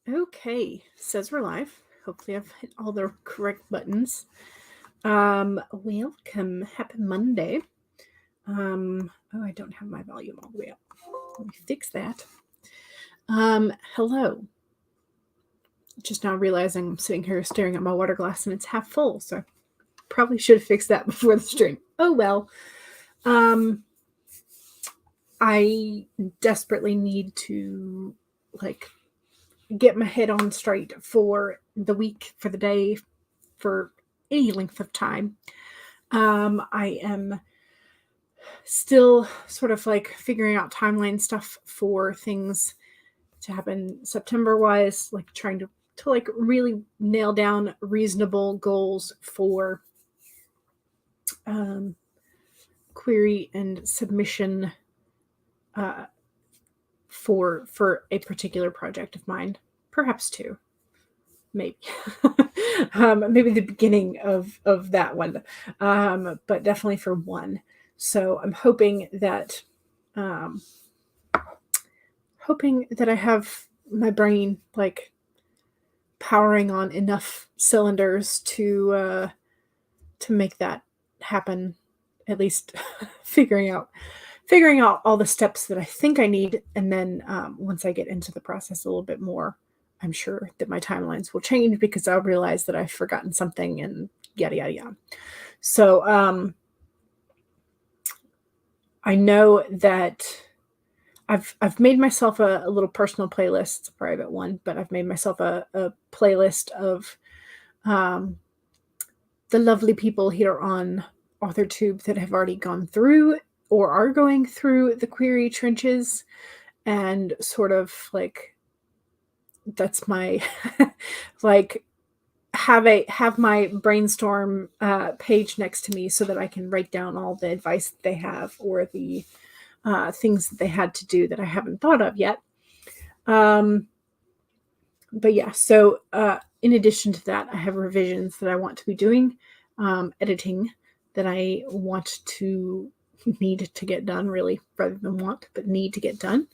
Okay, says we're live. Hopefully I've hit all the correct buttons. Welcome. Happy Monday. Oh, I don't have my volume all the way up. Let me fix that. Hello. Just now realizing I'm sitting here staring at my water glass and it's half full, so I probably should have fixed that before the stream. Oh well. I desperately need to get my head on straight for the week, for the day, for any length of time. I am still sort of figuring out timeline stuff for things to happen September wise, trying to really nail down reasonable goals for query and submission for a particular project of mine, perhaps two, maybe. Maybe the beginning of that one, but definitely for one. So I'm hoping that I have my brain powering on enough cylinders to make that happen. At least figuring out all the steps that I think I need, and then once I get into the process a little bit more, I'm sure that my timelines will change because I'll realize that I've forgotten something and yada yada yada. So I know that I've made myself a little personal playlist. It's a private one, but I've made myself a playlist of the lovely people here on AuthorTube that have already gone through or are going through the query trenches, and sort of that's my have my brainstorm page next to me so that I can write down all the advice that they have or the things that they had to do that I haven't thought of yet. But yeah, so in addition to that, I have revisions that I want to be doing, editing that I need to get done, really, rather than want, but need to get done.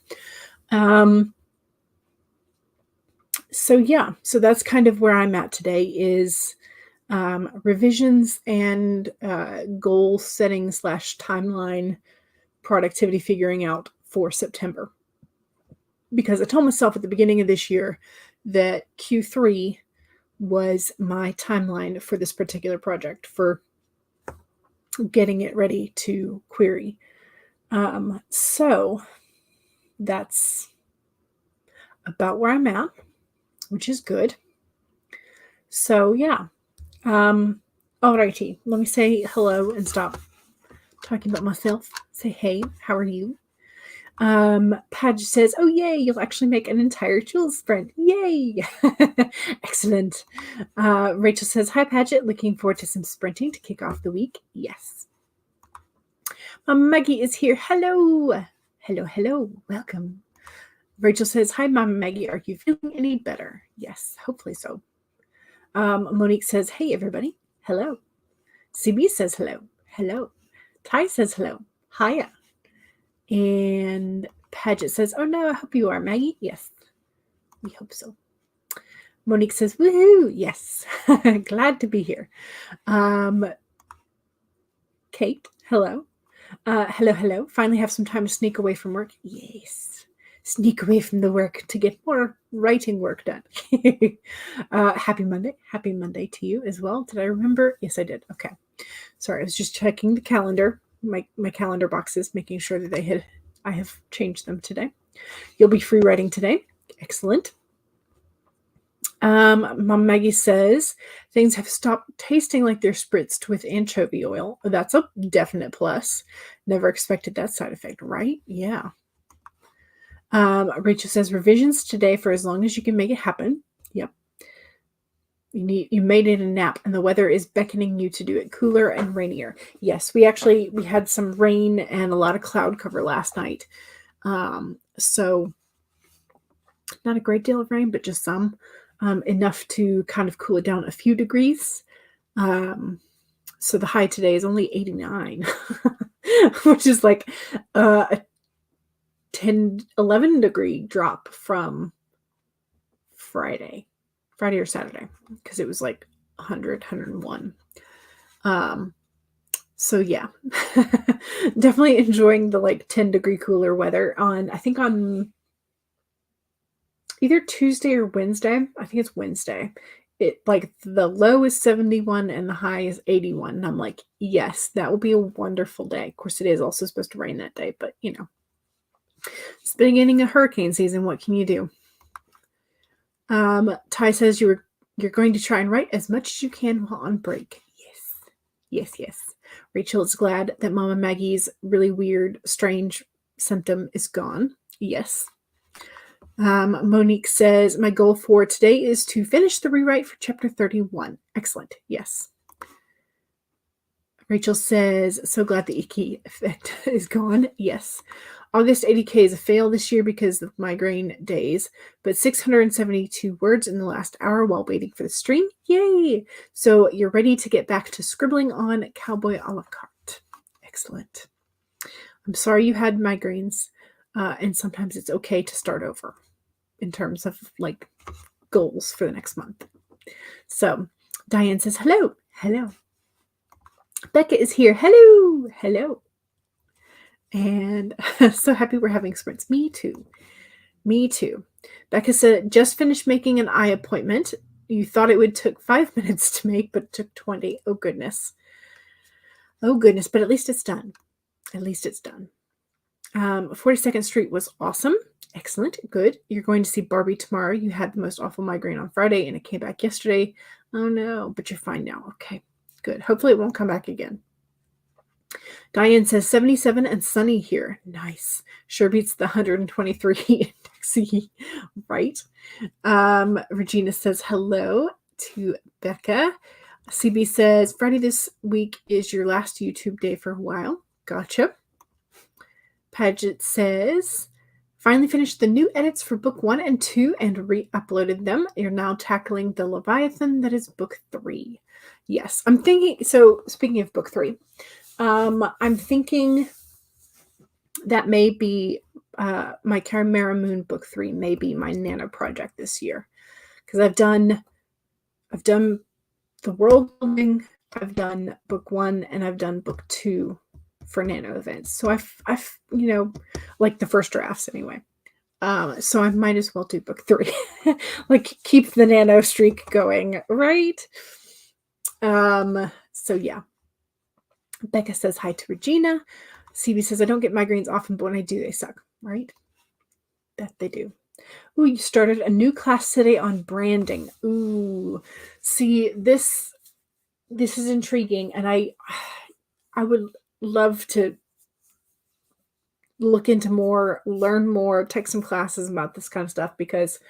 So yeah, so that's kind of where I'm at today, is revisions and goal setting / timeline productivity figuring out for September. Because I told myself at the beginning of this year that Q3 was my timeline for this particular project, for getting it ready to query. So that's about where I'm at, which is good. So yeah. Alrighty, let me say hello and stop talking about myself. Say hey, how are you? Padge says, oh yay, you'll actually make an entire Jules sprint. Yay! Excellent. Rachel says, hi Padgett, looking forward to some sprinting to kick off the week. Yes. Mama Maggie is here. Hello. Hello. Welcome. Rachel says, hi Mama Maggie, are you feeling any better? Yes, hopefully so. Monique says, hey everybody. Hello. CB says hello. Ty says hello. Hiya. And Padgett says, oh no, I hope you are, Maggie. Yes, we hope so. Monique says, woohoo, yes. Glad to be here. Kate, hello. Hello. Finally have some time to sneak away from work. Yes. Sneak away from the work to get more writing work done. Happy Monday. Happy Monday to you as well. Did I remember? Yes, I did. Okay. Sorry, I was just checking the calendar, my calendar boxes, making sure that I have changed them today. You'll be free writing today. Excellent. Mom Maggie says things have stopped tasting like they're spritzed with anchovy oil. That's a definite plus. Never expected that side effect, right? Yeah. Rachel says revisions today for as long as you can make it happen. Yep. You made it a nap and the weather is beckoning you to do it. Cooler and rainier. Yes, we had some rain and a lot of cloud cover last night. So not a great deal of rain, but just some, enough to kind of cool it down a few degrees. So the high today is only 89, which is like a 10, 11 degree drop from Friday or Saturday, because it was like 100, 101. So yeah, definitely enjoying the like 10-degree cooler weather I think on either Tuesday or Wednesday. I think it's Wednesday. It like the low is 71 and the high is 81. And I'm like, yes, that will be a wonderful day. Of course, it is also supposed to rain that day, but it's the beginning of hurricane season. What can you do? Ty says you're going to try and write as much as you can while on break. Yes. Rachel is glad that Mama Maggie's really weird, strange symptom is gone. Yes. Monique says, my goal for today is to finish the rewrite for chapter 31. Excellent. Yes. Rachel says, so glad the icky effect is gone. Yes. August 80K is a fail this year because of migraine days, but 672 words in the last hour while waiting for the stream. Yay! So you're ready to get back to scribbling on Cowboy a la carte. Excellent. I'm sorry you had migraines, and sometimes it's okay to start over in terms of like goals for the next month. So Diane says, hello. Becca is here. Hello. And so happy we're having sprints. Me too. Becca said, just finished making an eye appointment. You thought it would take 5 minutes to make, but it took 20. Oh, goodness. But at least it's done. 42nd Street was awesome. Excellent. Good. You're going to see Barbie tomorrow. You had the most awful migraine on Friday, and it came back yesterday. Oh, no. But you're fine now. Okay. Good. Hopefully it won't come back again. Diane says 77 and sunny here. Nice. Sure beats the 123 index, right? Regina says hello to Becca. CB says Friday this week is your last YouTube day for a while. Gotcha. Paget says finally finished the new edits for book 1 and 2 and re-uploaded them. You're now tackling the Leviathan that is book 3. Yes, I'm thinking. So speaking of book 3. I'm thinking that may be my Chimera Moon book 3 may be my nano project this year, because I've done the world building, I've done book 1, and I've done book 2 for nano events. So I've like the first drafts anyway. So I might as well do book 3, like keep the nano streak going, right? So yeah. Becca says hi to Regina. CB says, I don't get migraines often, but when I do, they suck, right? That they do. Ooh, you started a new class today on branding. Ooh, see, this is intriguing, and I would love to look into more, learn more, take some classes about this kind of stuff, because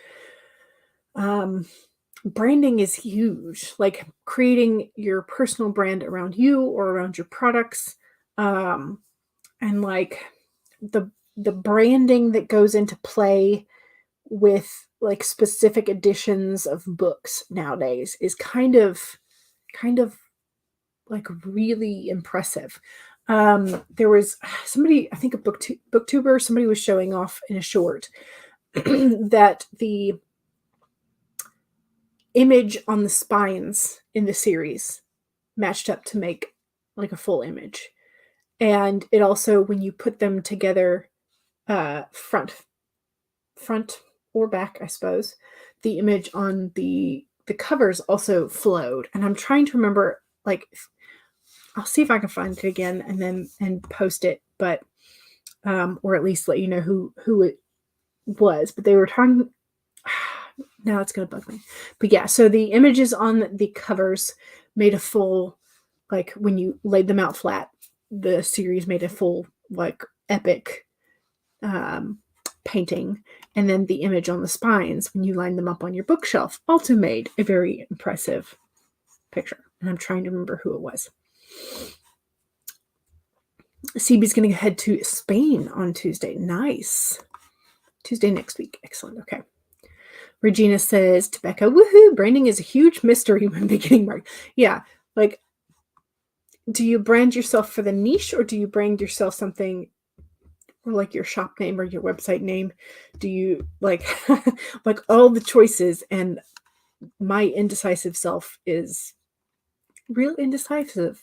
branding is huge, like creating your personal brand around you or around your products, and like the branding that goes into play with like specific editions of books nowadays is kind of like really impressive. There was somebody, I think a booktuber, somebody was showing off in a short that the image on the spines in the series matched up to make like a full image. And it also, when you put them together, front or back, I suppose, the image on the covers also flowed. And I'm trying to remember, like, I'll see if I can find it again and post it, but or at least let you know who it was. But they were talking. Now it's going to bug me. But yeah, so the images on the covers made a full, like when you laid them out flat, the series made a full, like, epic painting. And then the image on the spines, when you lined them up on your bookshelf, also made a very impressive picture. And I'm trying to remember who it was. CB's going to head to Spain on Tuesday. Nice. Tuesday next week. Excellent. Okay. Regina says to Becca, woohoo, branding is a huge mystery when beginning mark. Yeah, like, do you brand yourself for the niche, or do you brand yourself something or like your shop name or your website name? Do you like like all the choices? And my indecisive self is real indecisive.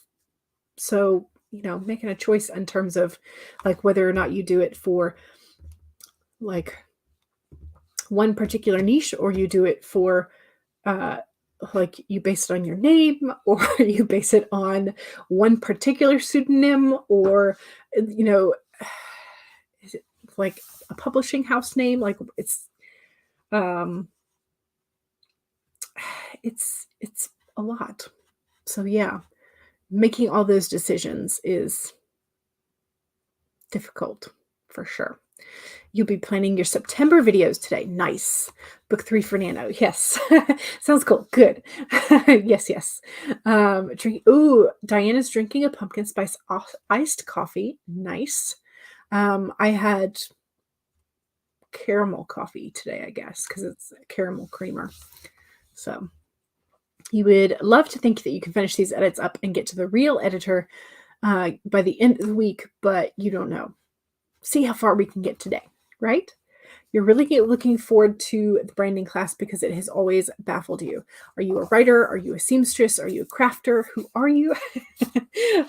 So, making a choice in terms of like whether or not you do it for like one particular niche, or you do it for uh like you base it on your name, or you base it on one particular pseudonym, or you know is it like a publishing house name? Like um it's a lot. So yeah, making all those decisions is difficult for sure. You'll be planning your September videos today. Nice. Book 3 for Nano. Yes. Sounds cool. Good. Yes, yes. Diana's drinking a pumpkin spice iced coffee. Nice. I had caramel coffee today, I guess, because it's a caramel creamer. So you would love to think that you can finish these edits up and get to the real editor by the end of the week, but you don't know. See how far we can get today, right? You're really looking forward to the branding class because it has always baffled you. Are you a writer? Are you a seamstress? Are you a crafter? Who are you?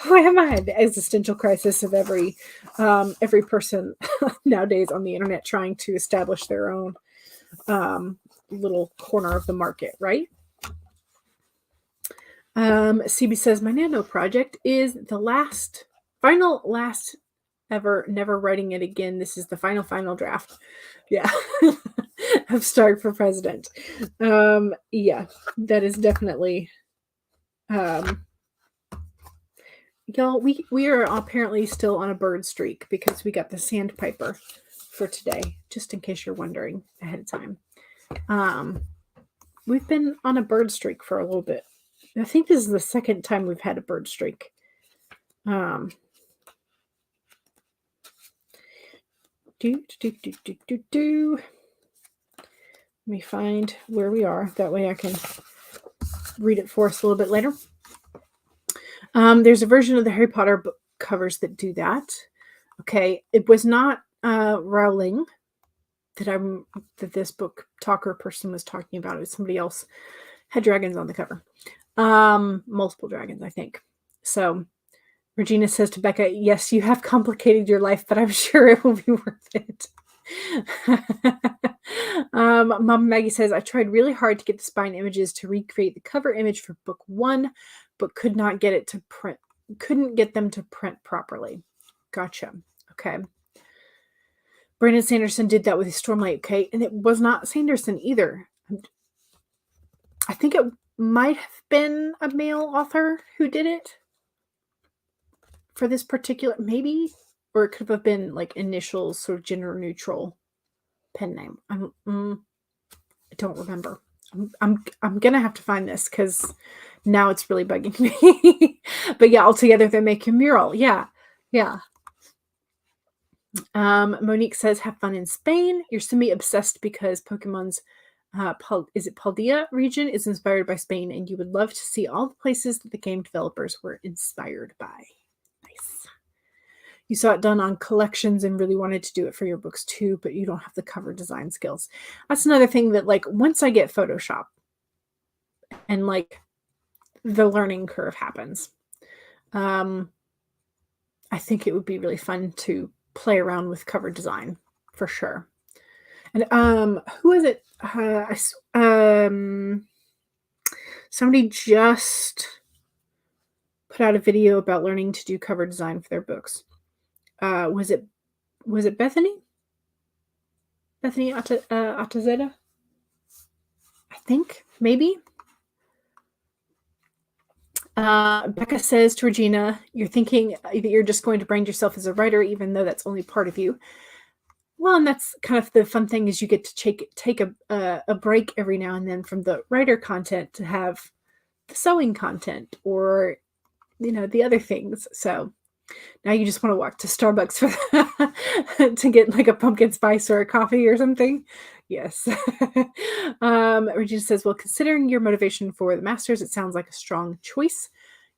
Who am I? The existential crisis of every person nowadays on the internet trying to establish their own little corner of the market, right? CB says, my Nano project is the last ever, never writing it again. This is the final draft. Yeah. Of Stark for President. Yeah, that is definitely y'all, we are apparently still on a bird streak because we got the sandpiper for today, just in case you're wondering ahead of time. We've been on a bird streak for a little bit. I think this is the second time we've had a bird streak. Let me find where we are. That way I can read it for us a little bit later. There's a version of the Harry Potter book covers that do that. Okay, it was not Rowling that this book talker person was talking about. It was somebody else. Had dragons on the cover. Multiple dragons, I think. So Regina says to Becca, yes, you have complicated your life, but I'm sure it will be worth it. Mom Maggie says, I tried really hard to get the spine images to recreate the cover image for book 1, but couldn't get them to print properly. Gotcha. Okay. Brandon Sanderson did that with his Stormlight, okay? And it was not Sanderson either. I think it might have been a male author who did it for this particular, maybe, or it could have been like initials, sort of gender neutral pen name. I don't remember. I'm gonna have to find this because now it's really bugging me. But yeah, altogether they make a mural. Yeah. Monique says, have fun in Spain. You're semi-obsessed because Pokemon's Paldea region is inspired by Spain, and you would love to see all the places that the game developers were inspired by. Nice. You saw it done on collections and really wanted to do it for your books too, but you don't have the cover design skills. That's another thing that, like, once I get Photoshop and like the learning curve happens, I think it would be really fun to play around with cover design for sure. And who is it? Somebody just put out a video about learning to do cover design for their books. Was it Bethany? Bethany Atazeda? I think, maybe. Becca says to Regina, you're thinking that you're just going to brand yourself as a writer, even though that's only part of you. Well, and that's kind of the fun thing, is you get to take a break every now and then from the writer content to have the sewing content, or the other things. So now you just want to walk to Starbucks for to get like a pumpkin spice or a coffee or something. Yes. Regina says, well, considering your motivation for the masters, it sounds like a strong choice.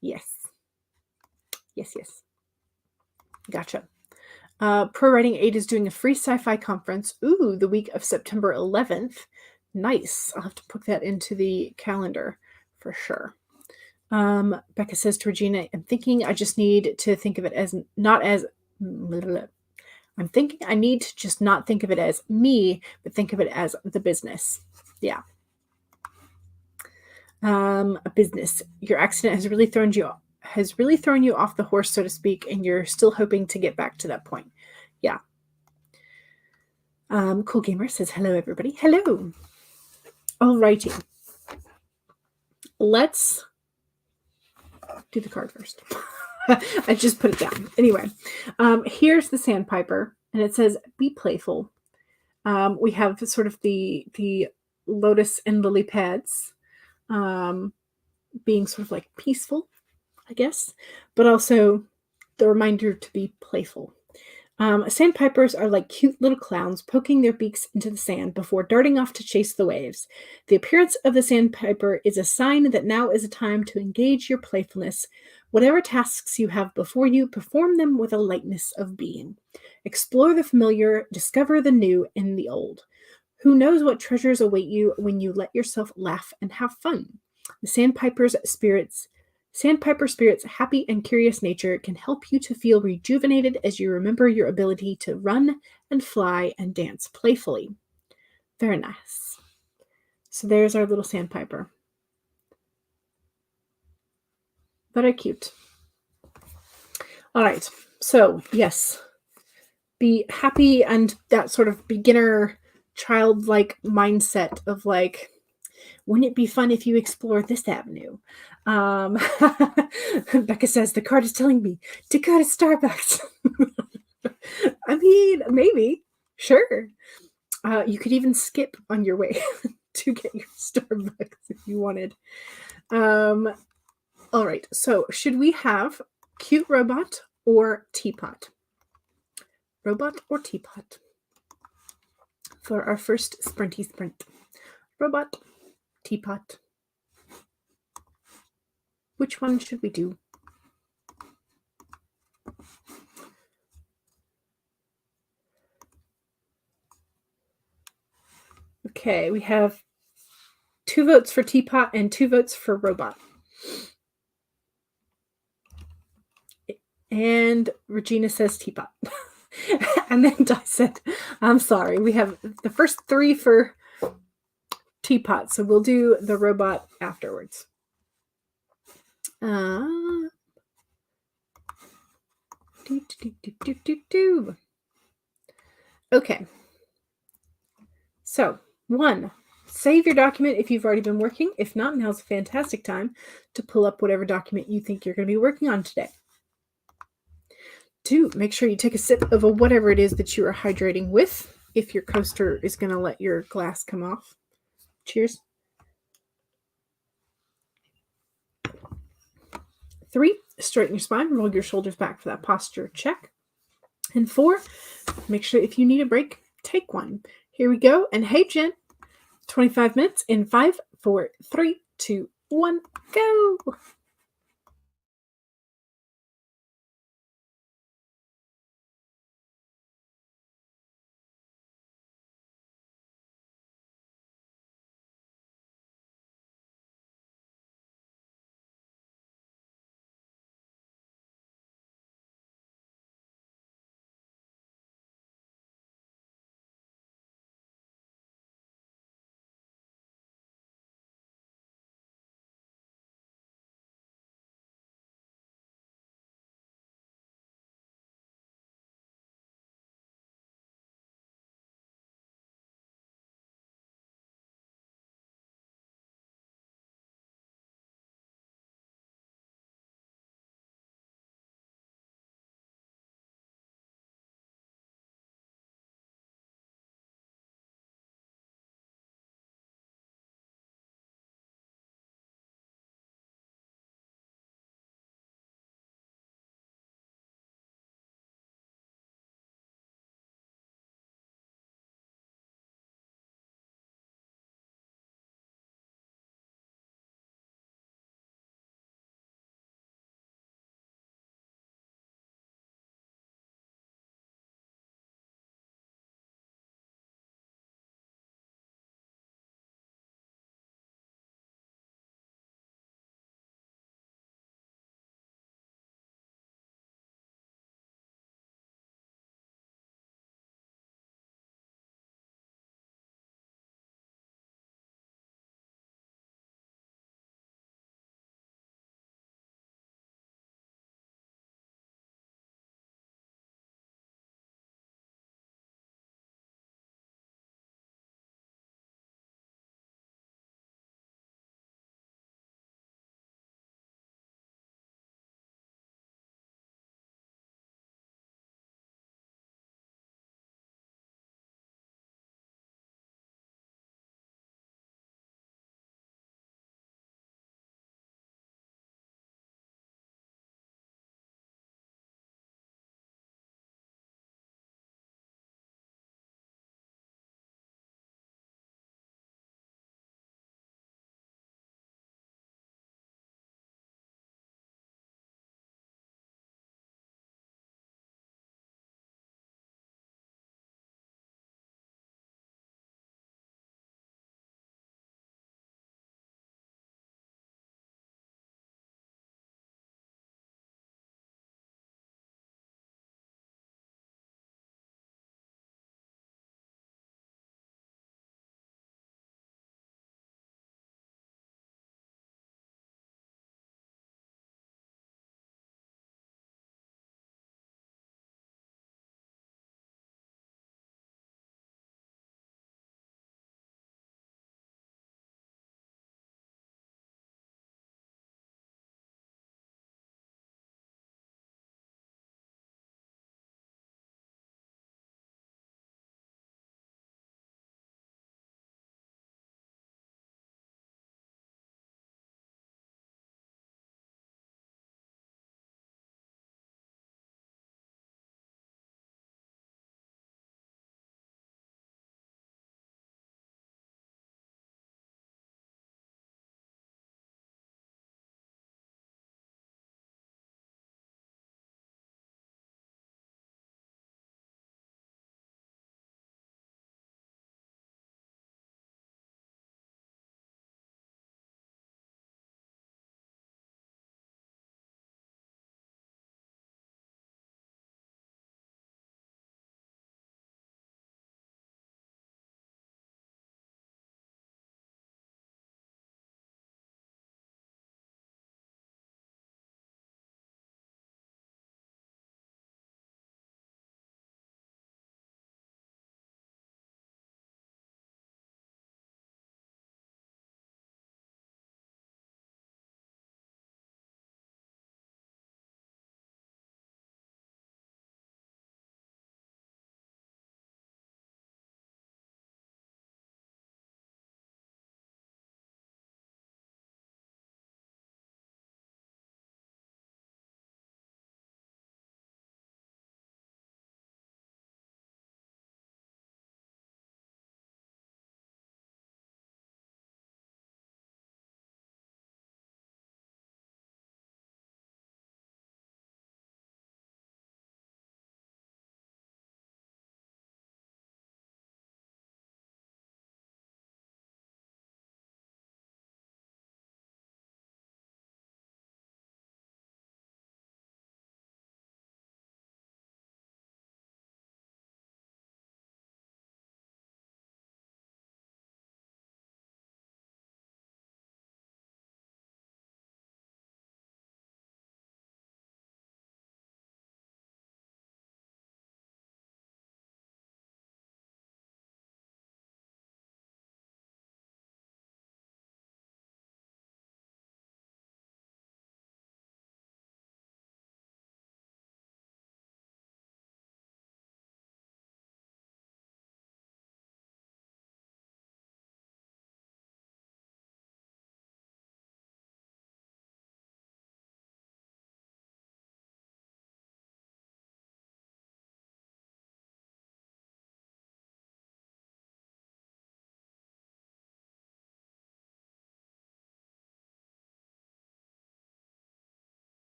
Yes. Gotcha. Pro Writing Aid is doing a free sci-fi conference. Ooh, the week of September 11th. Nice. I'll have to put that into the calendar for sure. Becca says to Regina, I'm thinking I just need to think of it as not as. I'm thinking I need to just not think of it as me, but think of it as the business. Yeah. A business. Your accident has really thrown you off the horse, so to speak, and you're still hoping to get back to that point. Yeah. Cool Gamer says hello, everybody. Hello. Alrighty. Let's do the card first. I just put it down. Anyway, here's the Sandpiper, and it says, be playful. We have sort of the lotus and lily pads being sort of like peaceful, I guess, but also the reminder to be playful. Sandpipers are like cute little clowns poking their beaks into the sand before darting off to chase the waves. The appearance of the sandpiper is a sign that now is a time to engage your playfulness. Whatever tasks you have before you, perform them with a lightness of being. Explore the familiar, discover the new and the old. Who knows what treasures await you when you let yourself laugh and have fun? The Sandpiper Spirit's happy and curious nature can help you to feel rejuvenated as you remember your ability to run and fly and dance playfully. Very nice. So there's our little Sandpiper. Very cute. All right. So, yes. Be happy and that sort of beginner childlike mindset of like, wouldn't it be fun if you explore this avenue? Becca says, the card is telling me to go to Starbucks. I mean, maybe. Sure. You could even skip on your way to get your Starbucks if you wanted. All right. So should we have cute robot or teapot? Robot or teapot? For our first sprinty sprint. Robot, teapot. Which one should we do? Okay, we have 2 votes for teapot and 2 votes for robot. And Regina says teapot. And then Di said, I'm sorry, we have the first 3 for teapot, so we'll do the robot afterwards. Okay. So, 1, save your document if you've already been working. If not, now's a fantastic time to pull up whatever document you think you're going to be working on today. 2, make sure you take a sip of whatever it is that you are hydrating with, if your coaster is going to let your glass come off. Cheers. 3, straighten your spine, roll your shoulders back for that posture check. And 4, make sure if you need a break, take one. Here we go. And hey, Jen, 25 minutes in 5, 4, 3, 2, 1, go.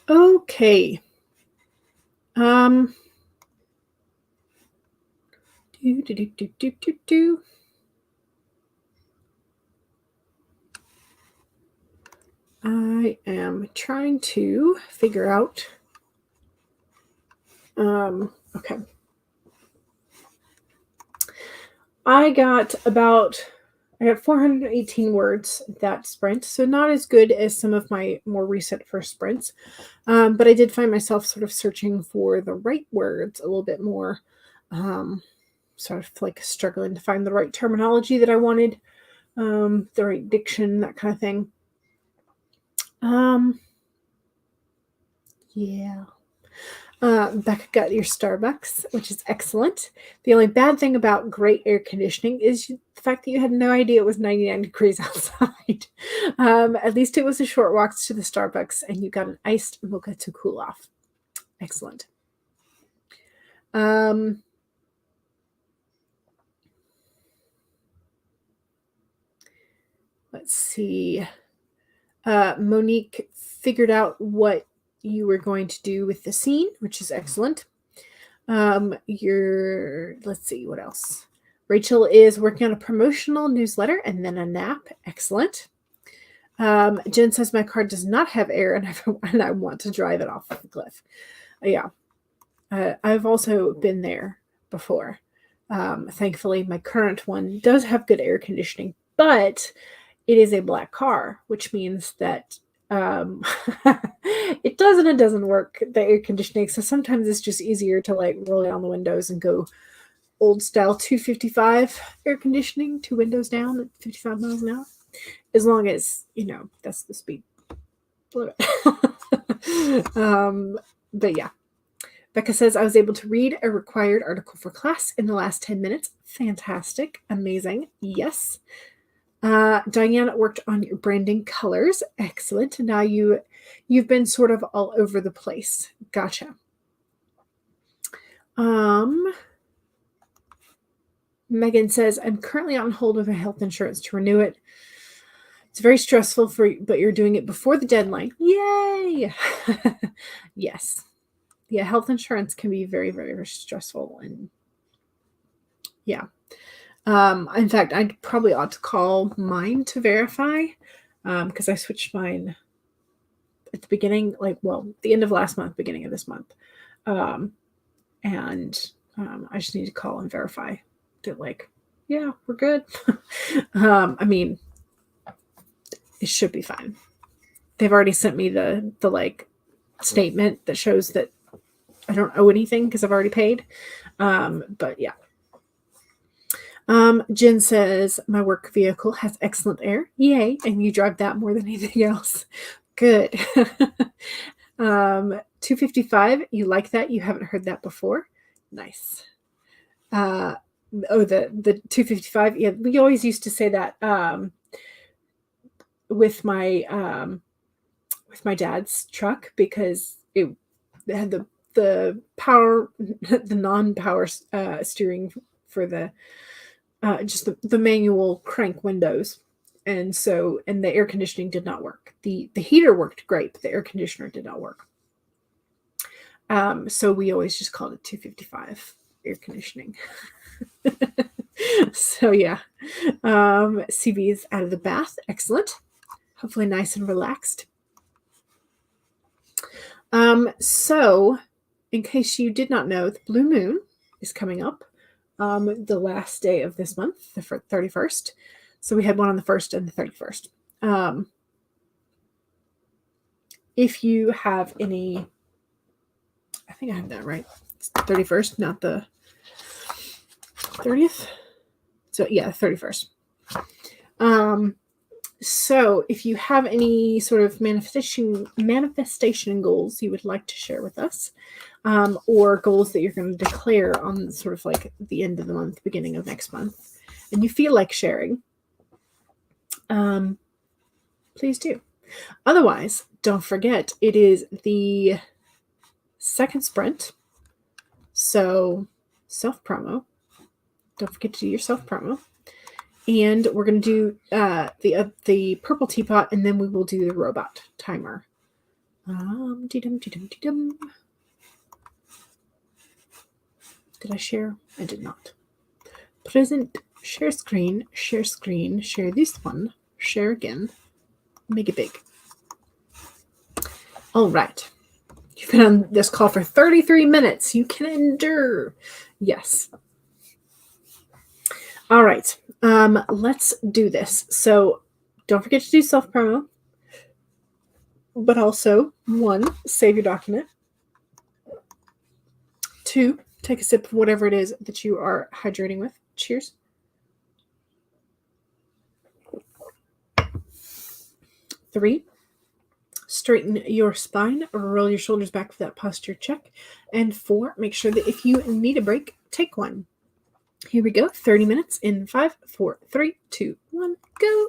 Okay. Do. I am trying to figure out. Okay. I got 418 words that sprint, so not as good as some of my more recent first sprints. But I did find myself sort of searching for the right words a little bit more, sort of like struggling to find the right terminology that I wanted, the right diction, that kind of thing. Yeah. Becca got your Starbucks, which is excellent. The only bad thing about great air conditioning is the fact that you had no idea it was 99 degrees outside. At least it was a short walk to the Starbucks, and you got an iced mocha to cool off. Excellent. Let's see. Monique figured out what you were going to do with the scene, which is excellent. Let's see, what else? Rachel is working on a promotional newsletter and then a nap. Excellent. Jen says my car does not have air and I want to drive it off the cliff. Yeah. I've also been there before. Thankfully, my current one does have good air conditioning, but it is a black car, which means that it doesn't work, the air conditioning. So sometimes it's just easier to like roll down the windows and go old style 255 air conditioning, 2 windows down at 55 miles an hour, as long as that's the speed limit. But yeah. Becca says, I was able to read a required article for class in the last 10 minutes. Fantastic. Amazing. Yes. Diane worked on your branding colors. Excellent. Now you've been sort of all over the place. Gotcha. Megan says, I'm currently on hold with my health insurance to renew it. It's very stressful but you're doing it before the deadline. Yay! Yes. Yeah, health insurance can be very, very, very stressful. And yeah. In fact, I probably ought to call mine to verify, because I switched mine at the beginning, the end of last month, beginning of this month. And I just need to call and verify that, yeah, we're good. I mean, it should be fine. They've already sent me the statement that shows that I don't owe anything because I've already paid. But yeah. Jen says, my work vehicle has excellent air. Yay. And you drive that more than anything else. Good. 255. You like that? You haven't heard that before? Nice. The 255. Yeah, we always used to say that with my dad's truck, because it had the power, the non-power steering for the just the manual crank windows, and the air conditioning did not work. The heater worked great, but the air conditioner did not work. So we always just called it 255 air conditioning. So yeah. CB is out of the bath. Excellent. Hopefully nice and relaxed. So in case you did not know, the blue moon is coming up. The last day of this month, the 31st. So we had one on the 1st and the 31st. If you have any, I think I have that right. It's the 31st, not the 30th. So yeah, 31st. So if you have any sort of manifestation goals you would like to share with us, or goals that you're going to declare on sort of like the end of the month, beginning of next month, and you feel like sharing, please do. Otherwise, don't forget, it is the second sprint. So self-promo. Don't forget to do your self-promo. And we're going to do the purple teapot, and then we will do the robot timer Dee-dum. Did I share? I did not. Present, share screen, share this one, share again, make it big. All right. You've been on this call for 33 minutes. You can endure. Yes. All right. Let's do this. So don't forget to do self-promo, but also 1, save your document. 2, take a sip of whatever it is that you are hydrating with. Cheers. 3, straighten your spine, roll your shoulders back for that posture check. And 4, make sure that if you need a break, take one. Here we go. 30 minutes in 5, 4, 3, 2, 1, go.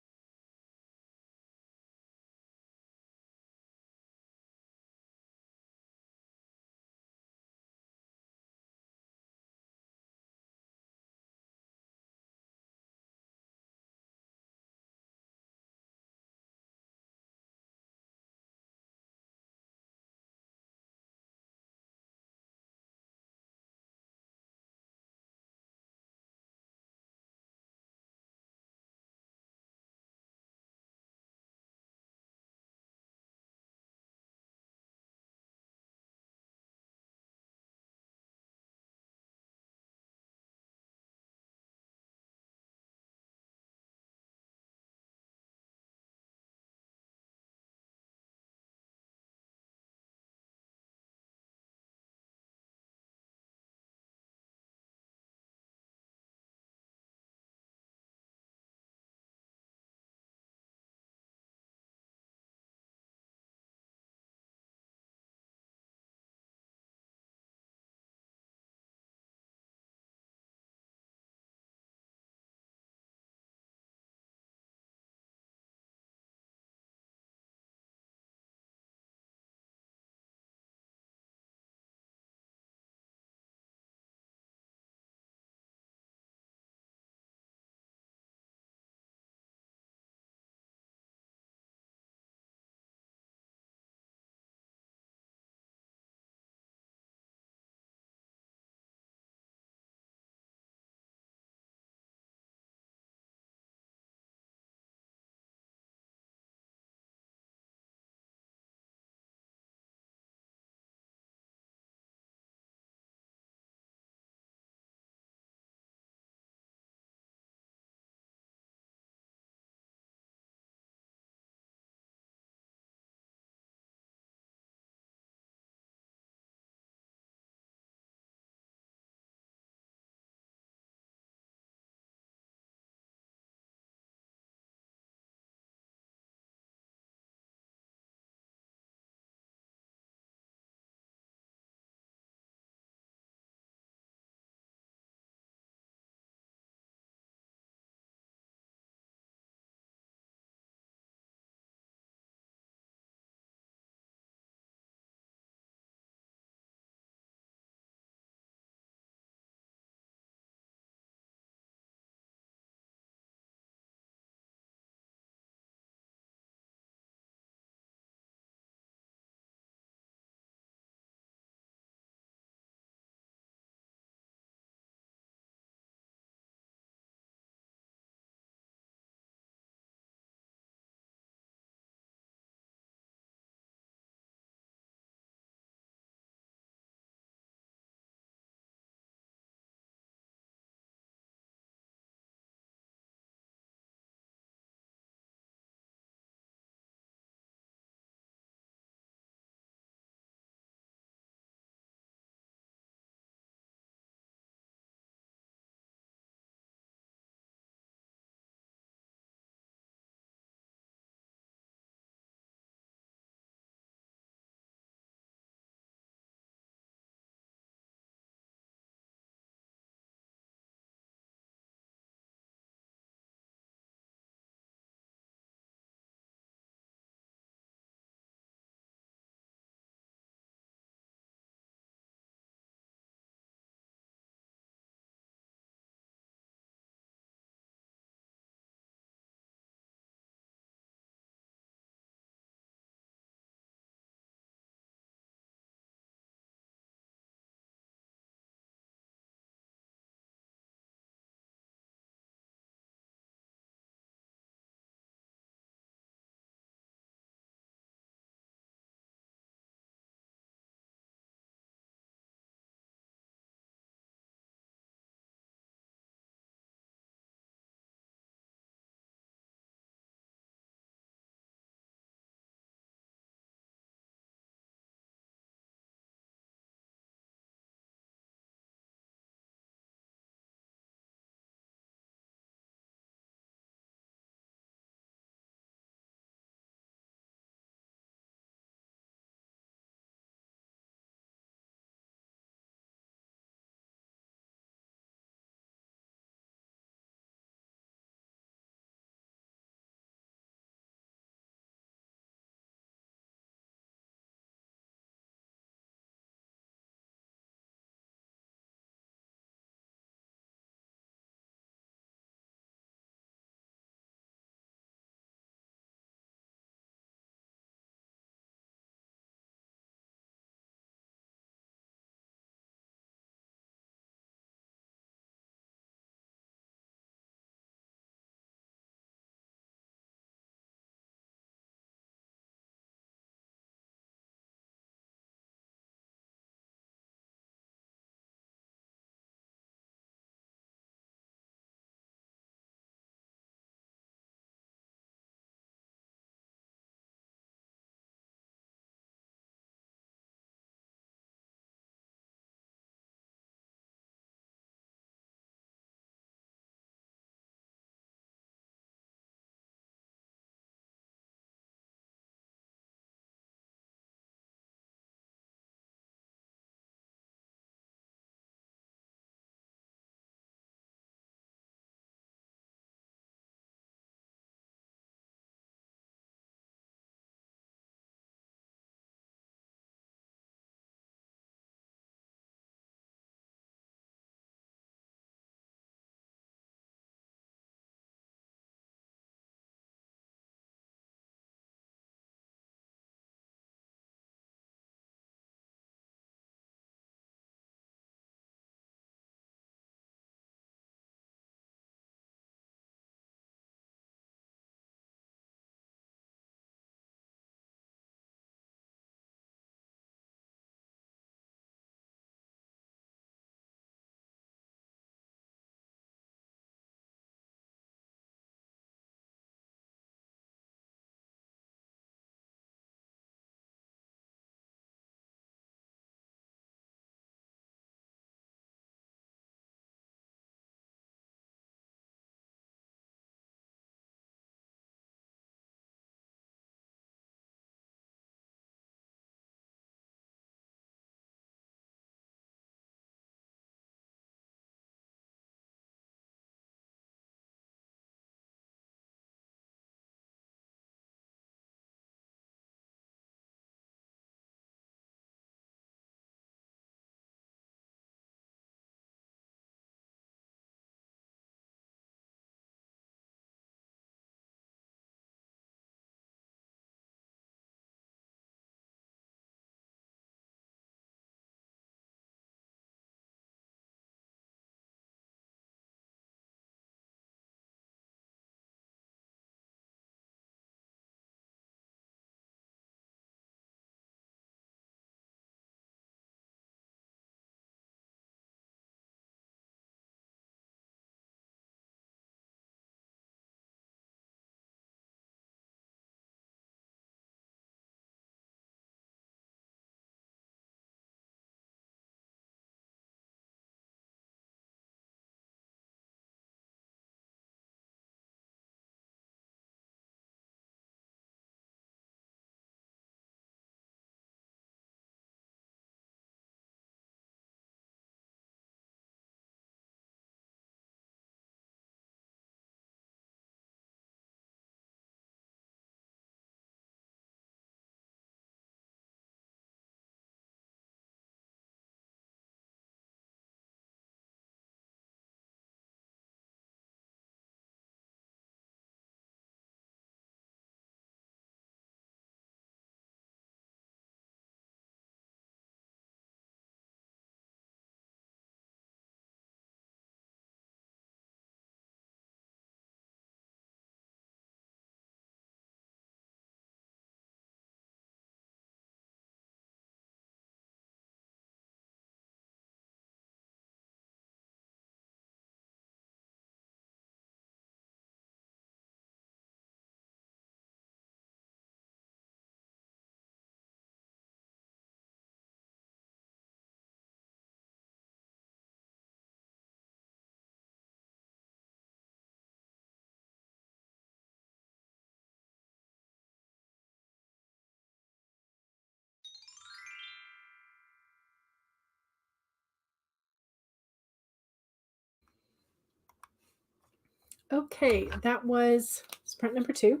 Okay, that was sprint number 2.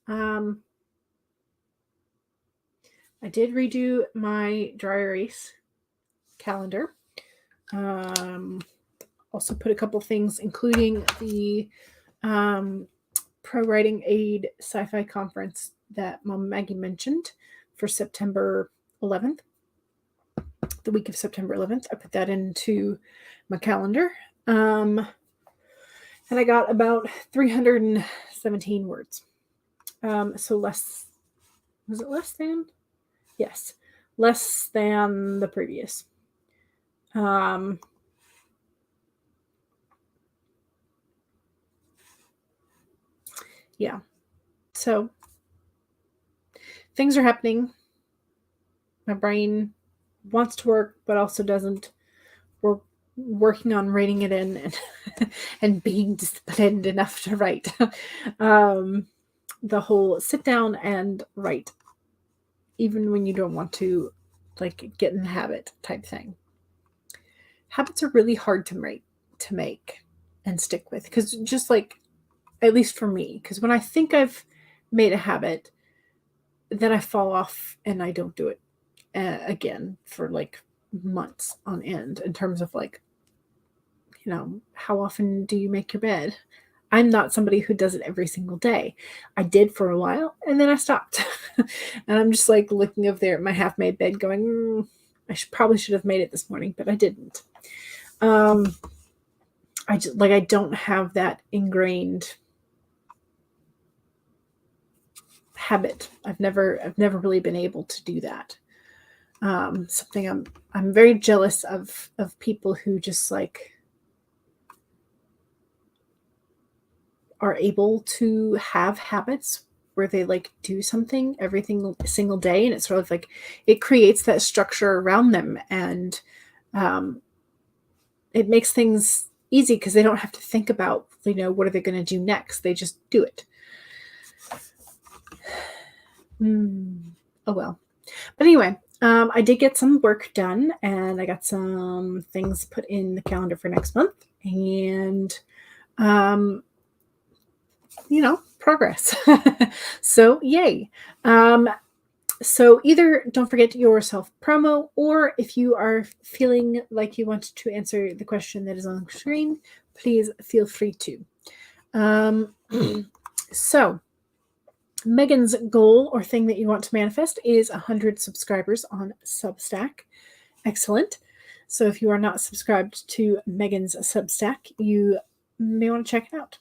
I did redo my dry erase calendar. Also put a couple things, including the Pro Writing Aid Sci-Fi Conference that Mom Maggie mentioned for September 11th. The week of September 11th. I put that into my calendar. And I got about 317 words. So less, was it less than? Yes, less than the previous. Yeah. So things are happening. My brain wants to work, but also doesn't. We're working on reining it in and being disciplined enough to write. The whole sit down and write, even when you don't want to, like, get in the habit type thing. Habits are really hard to make and stick with, because just like, at least for me, because when I think I've made a habit, then I fall off and I don't do it again for like months on end, in terms of like, how often do you make your bed? I'm not somebody who does it every single day. I did for a while, and then I stopped. And I'm just like looking over there at my half-made bed going, I probably should have made it this morning, but I didn't. I don't have that ingrained habit. I've never really been able to do that. Something I'm very jealous of people who just like are able to have habits where they like do something every single day, and it's sort of like it creates that structure around them, and it makes things easy because they don't have to think about, what are they going to do next. They just do it. Oh well. But anyway, I did get some work done, and I got some things put in the calendar for next month, and progress. So yay. So either don't forget your self promo, or if you are feeling like you want to answer the question that is on the screen, please feel free to. So Megan's goal or thing that you want to manifest is 100 subscribers on Substack. Excellent. So if you are not subscribed to Megan's Substack, you may want to check it out.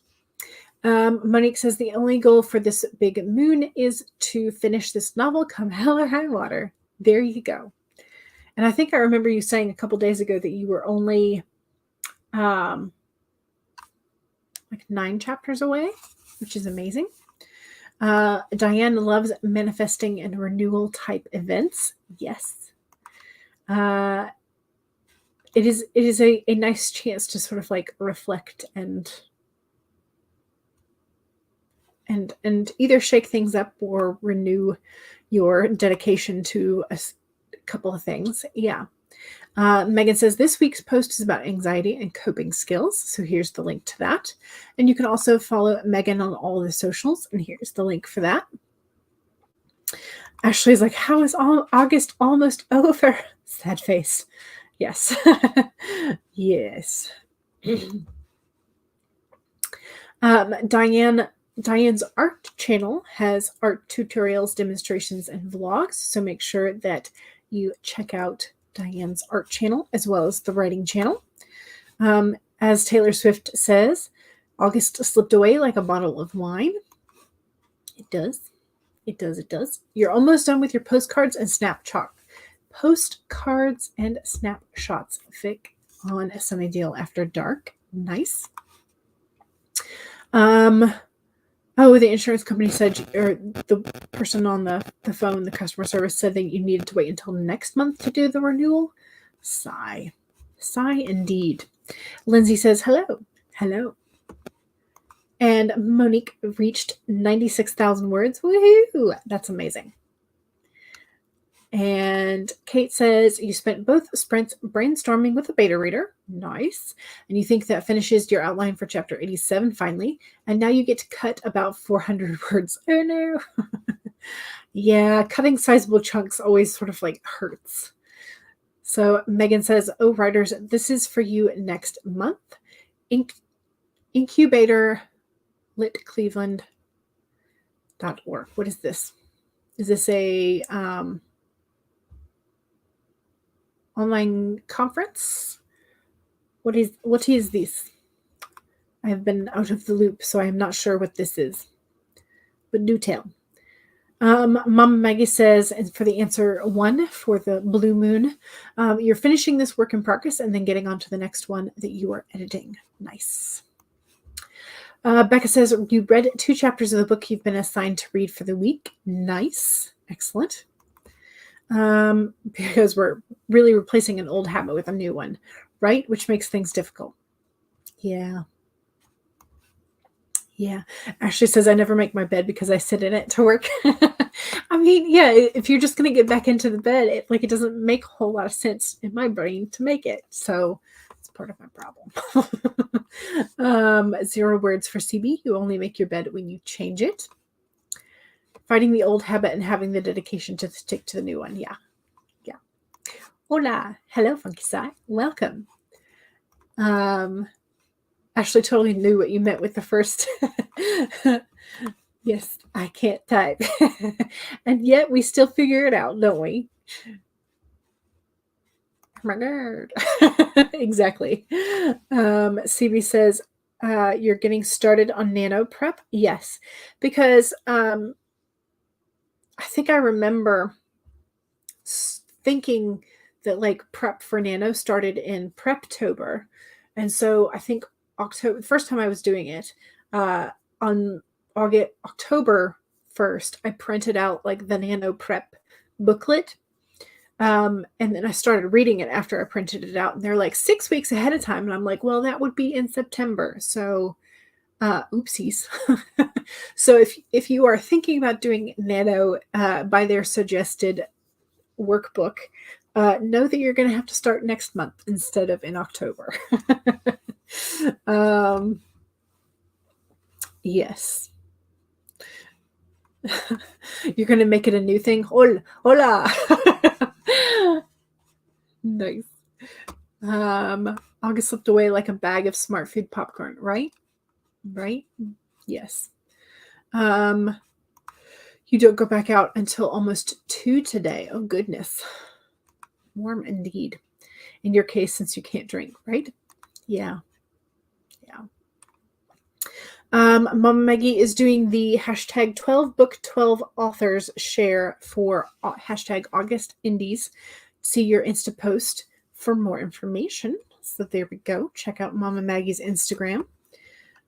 Monique says the only goal for this big moon is to finish this novel come hell or high water. There you go. And I think I remember you saying a couple days ago that you were only like 9 chapters away, which is amazing. Diane loves manifesting and renewal type events. Yes. It is a nice chance to sort of like reflect and either shake things up or renew your dedication to a couple of things. Yeah. Megan says this week's post is about anxiety and coping skills. So here's the link to that. And you can also follow Megan on all the socials. And here's the link for that. Ashley's like, how is August almost over? Sad face. Yes. Yes. Diane's art channel has art tutorials, demonstrations, and vlogs. So make sure that you check out Diane's art channel as well as the writing channel. As Taylor Swift says, August slipped away like a bottle of wine. It does. It does. It does. You're almost done with your postcards and snapshot. Postcards and snapshots fic on Sunnydale After Dark. Nice. Oh, the insurance company said, or the person on the phone, the customer service said that you needed to wait until next month to do the renewal. Sigh. Sigh indeed. Lindsay says, hello. Hello. And Monique reached 96,000 words. Woohoo! That's amazing. And Kate says, you spent both sprints brainstorming with a beta reader. Nice. And you think that finishes your outline for chapter 87 finally. And now you get to cut about 400 words. Oh no. Yeah, cutting sizable chunks always sort of like hurts. So Megan says, oh, writers, this is for you next month. Incubator litcleveland.org. What is this? Is this a online conference? What is this? I have been out of the loop, so I am not sure what this is. But do tell. Mama Maggie says, and for the answer 1 for the Blue Moon, you're finishing this work in progress and then getting on to the next one that you are editing. Nice. Becca says, you read 2 chapters of the book you've been assigned to read for the week. Nice. Excellent. Because we're really replacing an old habit with a new one, right? Which makes things difficult. Yeah. Yeah. Ashley says, I never make my bed because I sit in it to work. I mean, yeah, if you're just going to get back into the bed, it doesn't make a whole lot of sense in my brain to make it. So it's part of my problem. 0 words for CB. You only make your bed when you change it. Fighting the old habit and having the dedication to stick to the new one. Yeah. Yeah. Hola. Hello, Funky Side. Welcome. Ashley totally knew what you meant with the first. Yes, I can't type. And yet we still figure it out, don't we? My nerd. Exactly. CB says, you're getting started on nano prep? Yes, because I think I remember thinking that like prep for nano started in Preptober. And so I think October, the first time I was doing it, on October 1st, I printed out like the nano prep booklet. And then I started reading it after I printed it out, and they're like 6 weeks ahead of time. And I'm like, well, that would be in September. So, oopsies. So if you are thinking about doing nano, by their suggested workbook, know that you're going to have to start next month instead of in October. Yes. You're going to make it a new thing. Hola. Nice. August slipped away like a bag of smart food popcorn, right? Right? Yes. You don't go back out until almost 2 today. Oh, goodness. Warm indeed. In your case, since you can't drink, right? Yeah. Yeah. Mama Maggie is doing the hashtag 12 book 12 authors share for hashtag August Indies. See your Insta post for more information. So there we go. Check out Mama Maggie's Instagram.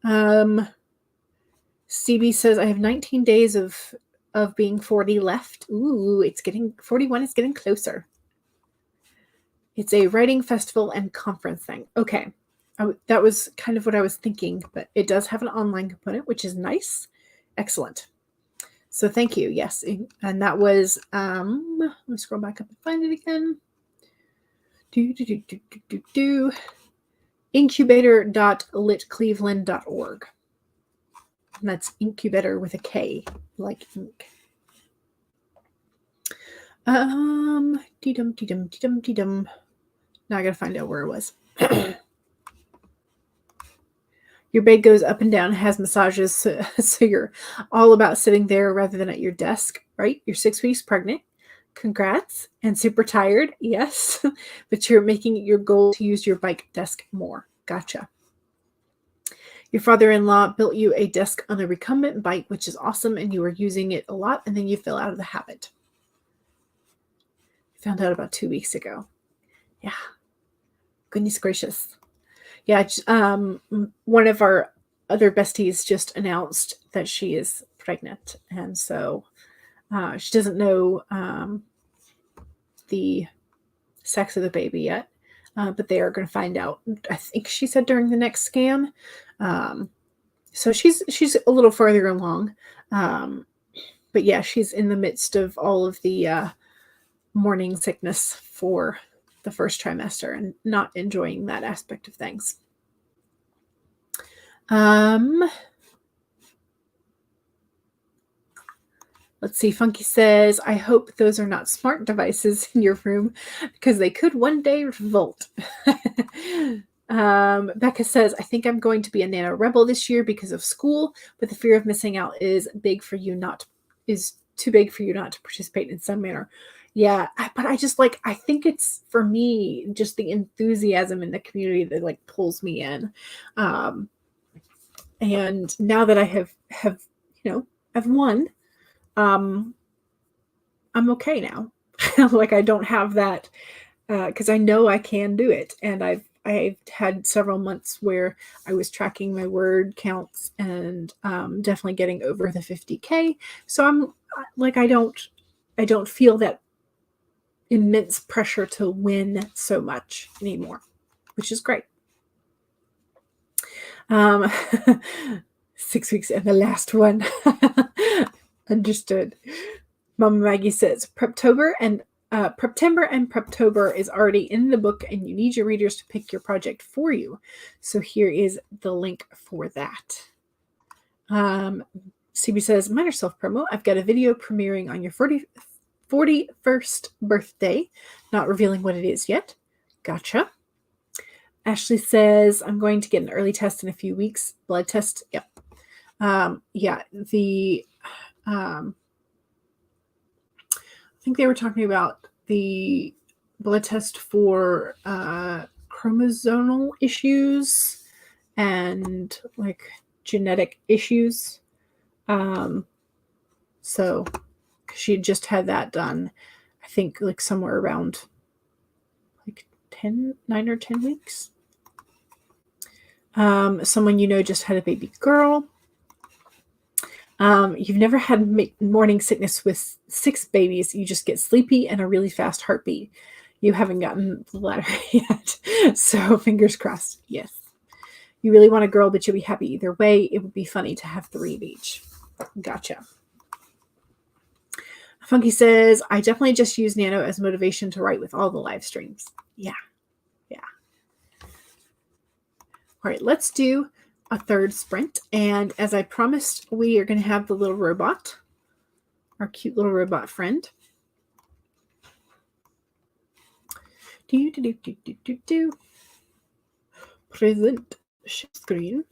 CB says, I have 19 days of being 40 left. Ooh, it's getting 41 is getting closer. It's a writing festival and conference thing. Okay. That was kind of what I was thinking, but it does have an online component, which is nice. Excellent. So thank you. Yes. And that was, let me scroll back up and find it again. Incubator.litcleveland.org. And that's incubator with a K, like ink. Dee-dum. Now I gotta find out where it was. Your bed goes up and down, has massages, so you're all about sitting there rather than at your desk, right? You're 6 weeks pregnant. Congrats. And super tired. Yes. But you're making it your goal to use your bike desk more. Gotcha. Your father-in-law built you a desk on a recumbent bike, which is awesome, and you were using it a lot, and then you fell out of the habit. Found out about 2 weeks ago. Yeah. Goodness gracious. Yeah, one of our other besties just announced that she is pregnant, and so she doesn't know the sex of the baby yet, but they are going to find out. I think she said during the next scan. So she's a little further along, but yeah, she's in the midst of all of the morning sickness for the first trimester and not enjoying that aspect of things. Let's see. Funky says, I hope those are not smart devices in your room because they could one day revolt. Becca says, I think I'm going to be a Nano Rebel this year because of school, but the fear of missing out is too big for you not to participate in some manner. Yeah, but I think it's, for me, just the enthusiasm in the community that like pulls me in. And now that I have I've won, I'm okay now. Like I don't have that because I know I can do it, and I've had several months where I was tracking my word counts and definitely getting over the 50K. So I'm like I don't feel that immense pressure to win so much anymore, which is great. 6 weeks and the last one. Understood. Mama Maggie says Preptember and Preptober is already in the book, and you need your readers to pick your project for you. So here is the link for that. CB says, minor self-promo. I've got a video premiering on your 41st birthday. Not revealing what it is yet. Gotcha. Ashley says, I'm going to get an early test in a few weeks. Blood test. Yep. I think they were talking about the blood test for chromosomal issues and like genetic issues. So she just had that done, I think like somewhere around like 9 or 10 weeks. Someone just had a baby girl. You've never had morning sickness with 6 babies. You just get sleepy and a really fast heartbeat. You haven't gotten the latter yet. So fingers crossed. Yes. You really want a girl, but you'll be happy either way. It would be funny to have 3 of each. Gotcha. Funky says, I definitely just use Nano as motivation to write with all the live streams. Yeah. All right, let's do a third sprint. And as I promised, we are going to have the little robot, our cute little robot friend. Present screen.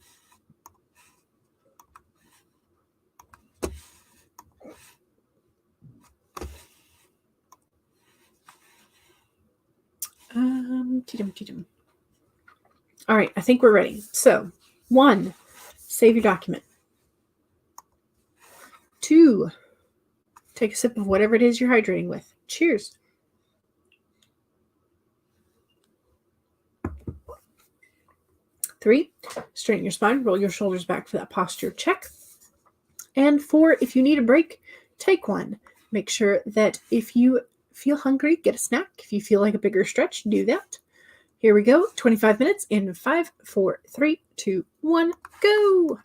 All right, I think we're ready. So, 1, save your document. 2, take a sip of whatever it is you're hydrating with. Cheers. 3, straighten your spine, roll your shoulders back for that posture check. And 4, if you need a break, take one. Make sure that if you feel hungry, get a snack. If you feel like a bigger stretch, do that. Here we go. 25 minutes in 5, 4, 3, 2, 1, go.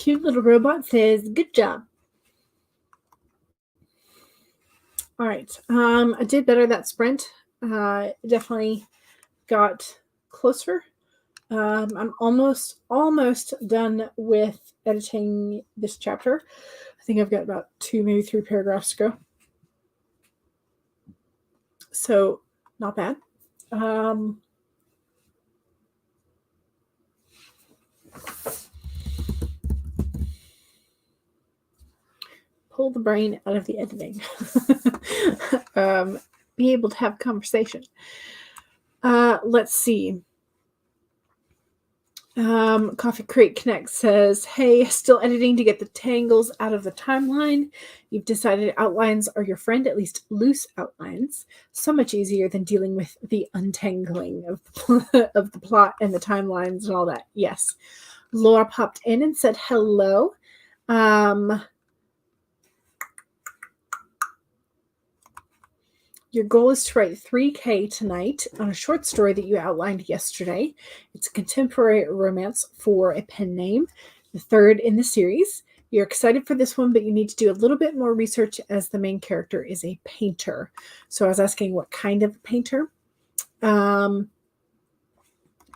Cute little robot says, good job. All right. I did better that sprint. Definitely got closer. I'm almost done with editing this chapter. I think I've got about 2, maybe 3 paragraphs to go. So not bad. Pull the brain out of the editing. Be able to have conversation. Let's see. Coffee Crate Connect says, hey, still editing to get the tangles out of the timeline. You've decided outlines are your friend, at least loose outlines. So much easier than dealing with the untangling of the plot and the timelines and all that. Yes. Laura popped in and said hello. Your goal is to write 3K tonight on a short story that you outlined yesterday. It's a contemporary romance for a pen name, the 3rd in the series. You're excited for this one, but you need to do a little bit more research as the main character is a painter. So I was asking what kind of painter. You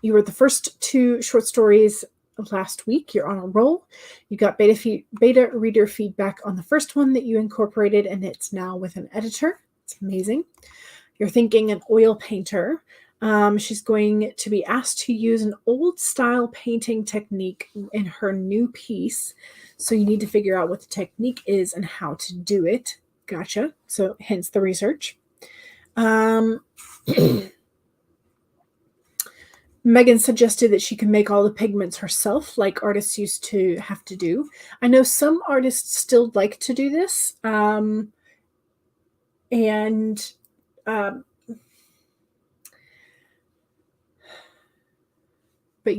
wrote the first 2 short stories last week. You're on a roll. You got beta reader feedback on the first one that you incorporated, and it's now with an editor. It's amazing. You're thinking an oil painter. She's going to be asked to use an old style painting technique in her new piece. So you need to figure out what the technique is and how to do it. Gotcha. So hence the research. Megan suggested that she can make all the pigments herself, like artists used to have to do. I know some artists still like to do this. But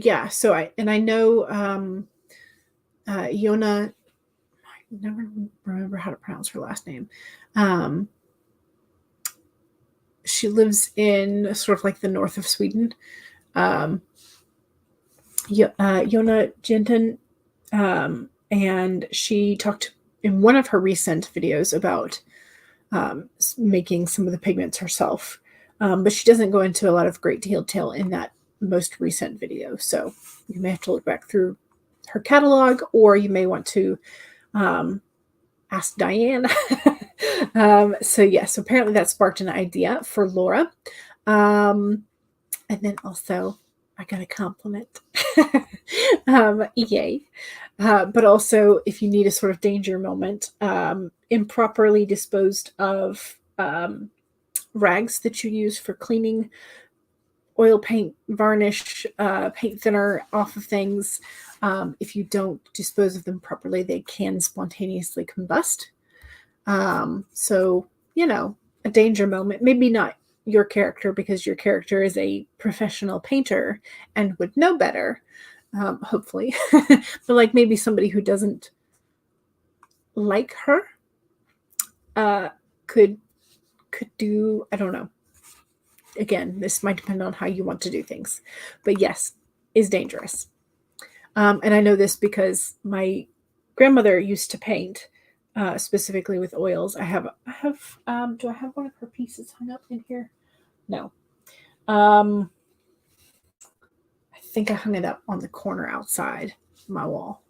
yeah, so I know Yona, I never remember how to pronounce her last name. She lives in sort of like the north of Sweden. Yona Jenton, and she talked in one of her recent videos about making some of the pigments herself. But she doesn't go into a lot of great detail in that most recent video. So you may have to look back through her catalog, or you may want to ask Diane. So yes, apparently that sparked an idea for Laura. And then also I got a compliment. Yay. But also, if you need a sort of danger moment, improperly disposed of rags that you use for cleaning oil paint, varnish, paint thinner off of things, if you don't dispose of them properly, they can spontaneously combust. So, a danger moment, maybe not your character, because your character is a professional painter and would know better, hopefully. But like maybe somebody who doesn't like her could do, I don't know. Again, this might depend on how you want to do things. But yes, is dangerous. And I know this because my grandmother used to paint, specifically with oils. I have do I have one of her pieces hung up in here? No. I think I hung it up on the corner outside my wall.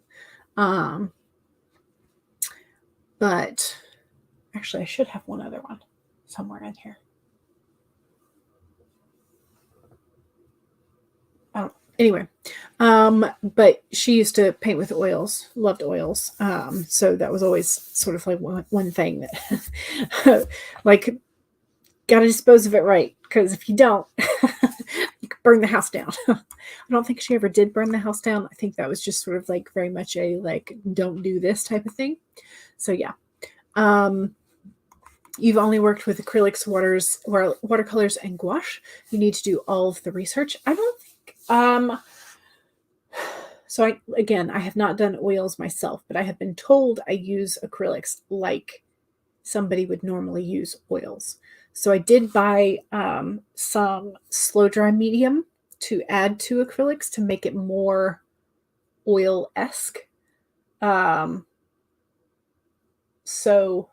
But actually I should have one other one somewhere in here. Anyway, but she used to paint with oils, loved oils. So that was always sort of like one thing that like got to dispose of it right. Because if you don't, you could burn the house down. I don't think she ever did burn the house down. I think that was just sort of like very much a like, don't do this type of thing. So yeah. You've only worked with acrylics, watercolors, and gouache. You need to do all of the research. I don't think so I have not done oils myself, but I have been told I use acrylics like somebody would normally use oils. So I did buy some slow dry medium to add to acrylics to make it more oil-esque. So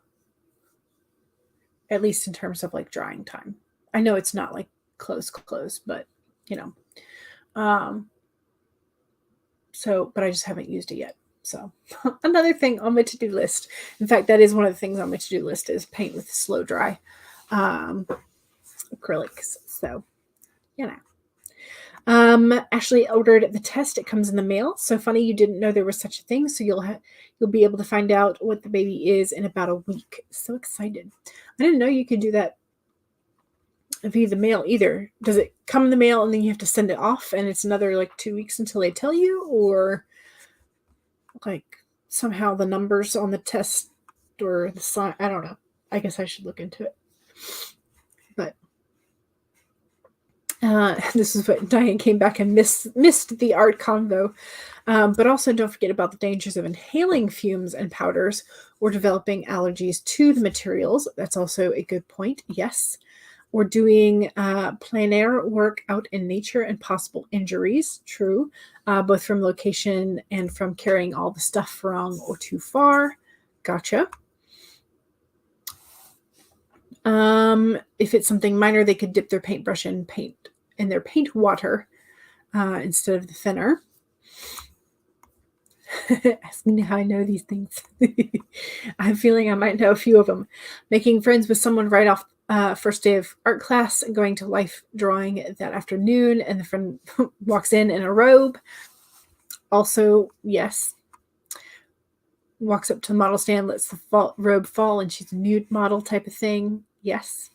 at least in terms of like drying time. I know it's not like close, but you know. Um, but I just haven't used it yet. So another thing on my to-do list. In fact, that is one of the things on my to-do list is paint with slow dry acrylics. So, you know. Ashley ordered the test. It comes in the mail. So funny you didn't know there was such a thing. So you'll be able to find out what the baby is in about a week. So excited. I didn't know you could do that via the mail either. Does it come in the mail and then you have to send it off and it's another like 2 weeks until they tell you, or like somehow the numbers on the test or the sign? I don't know. I guess I should look into it. But this is what Diane came back and missed the art convo. But also don't forget about the dangers of inhaling fumes and powders or developing allergies to the materials. That's also a good point. Yes. Or doing plein air work out in nature and possible injuries. True. Both from location and from carrying all the stuff wrong or too far. Gotcha. If it's something minor, they could dip their paintbrush in their paint water instead of the thinner. Ask me how I know these things. I have a feeling I might know a few of them. Making friends with someone right off first day of art class, going to life drawing that afternoon, and the friend walks in a robe. Also, yes. Walks up to the model stand, lets the robe fall, and she's a nude model type of thing. Yes.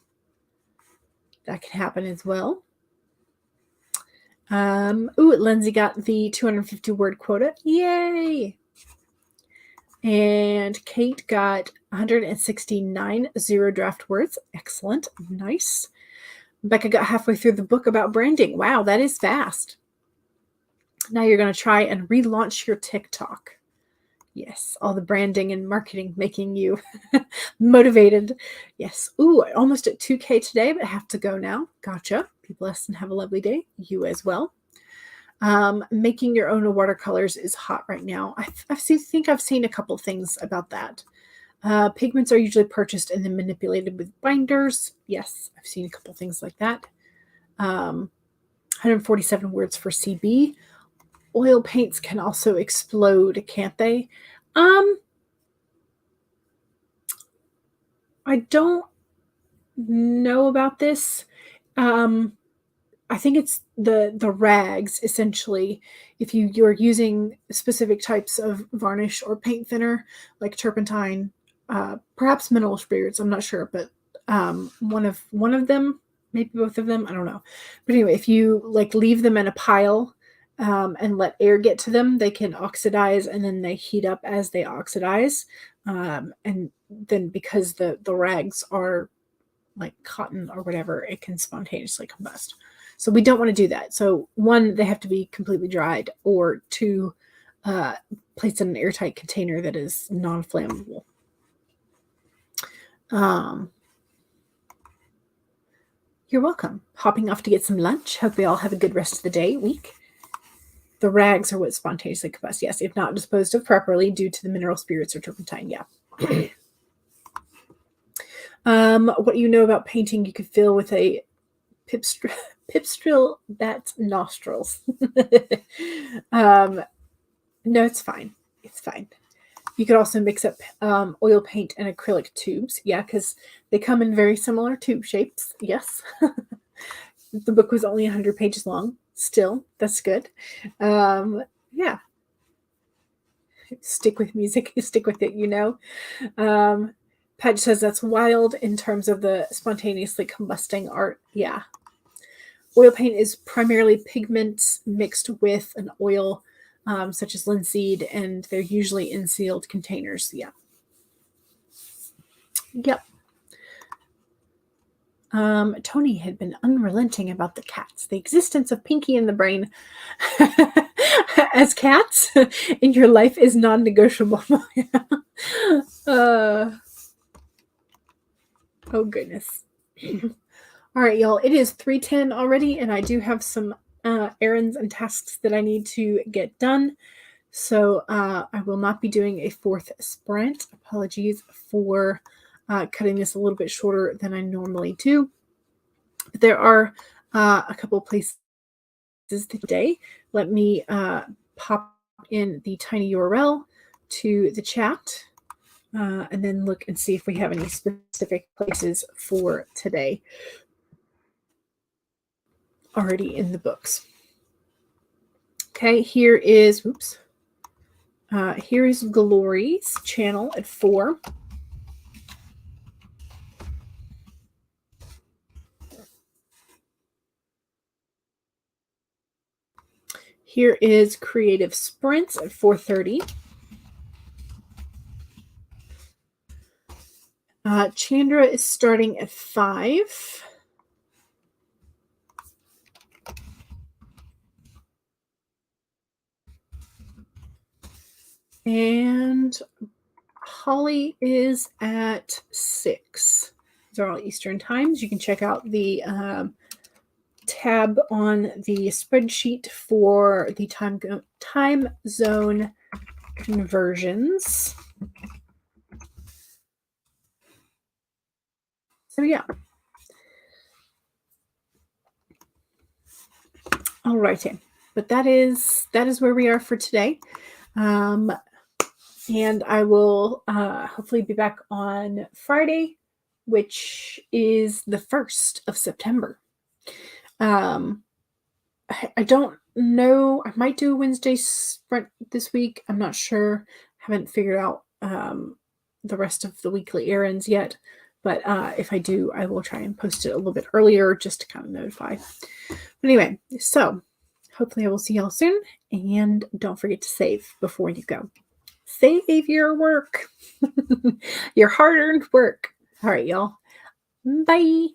That can happen as well. Lindsay got the 250 word quota. Yay! And Kate got 169 zero draft words. Excellent. Nice. Becca got halfway through the book about branding. Wow, that is fast. Now you're going to try and relaunch your TikTok. Yes, all the branding and marketing making you motivated. Yes. Almost at 2K today, but I have to go now. Gotcha. Be blessed and have a lovely day. You as well. Making your own watercolors is hot right now. I think I've seen a couple things about that. Pigments are usually purchased and then manipulated with binders. Yes, I've seen a couple things like that. 147 words for CB. Oil paints can also explode, can't they? I don't know about this. I think it's the rags, essentially. If you're using specific types of varnish or paint thinner, like turpentine, perhaps mineral spirits, I'm not sure, but one of them, maybe both of them, I don't know. But anyway, if you like leave them in a pile and let air get to them, they can oxidize, and then they heat up as they oxidize. And then because the rags are like cotton or whatever, it can spontaneously combust. So we don't want to do that. So one, they have to be completely dried, or two, placed in an airtight container that is non-flammable. You're welcome. Hopping off to get some lunch. Hope we all have a good rest of the day, week. The rags are what spontaneously combust. Yes, if not disposed of properly due to the mineral spirits or turpentine. Yeah. What you know about painting, you could fill with a pipstril bat's nostrils. No, it's fine. It's fine. You could also mix up oil paint and acrylic tubes. Yeah, because they come in very similar tube shapes. Yes. The book was only 100 pages long. Still, that's good. Yeah. Stick with music. Stick with it, you know. Patch says that's wild in terms of the spontaneously combusting art. Yeah. Oil paint is primarily pigments mixed with an oil, such as linseed, and they're usually in sealed containers. Yeah. Yep. Tony had been unrelenting about the cats, the existence of Pinky in the brain as cats in your life is non-negotiable. Oh, goodness. All right, y'all. It is 3:10 already, and I do have some errands and tasks that I need to get done. So I will not be doing a fourth sprint. Apologies for cutting this a little bit shorter than I normally do. But there are a couple places today. Let me pop in the tiny URL to the chat and then look and see if we have any specific places for today already in the books. Okay, here is, here is Glory's channel at 4. Here is Creative Sprints at 4:30. Chandra is starting at 5. And Holly is at 6. These are all Eastern times. You can check out the tab on the spreadsheet for the time zone conversions. So yeah. All righty. But that is where we are for today. And I will hopefully be back on Friday, which is the 1st of September. I don't know. I might do a Wednesday sprint this week. I'm not sure. Haven't figured out the rest of the weekly errands yet. But if I do, I will try and post it a little bit earlier just to kind of notify. But anyway, so hopefully I will see y'all soon. And don't forget to save before you go. Save your work. Your hard-earned work. All right, y'all. Bye.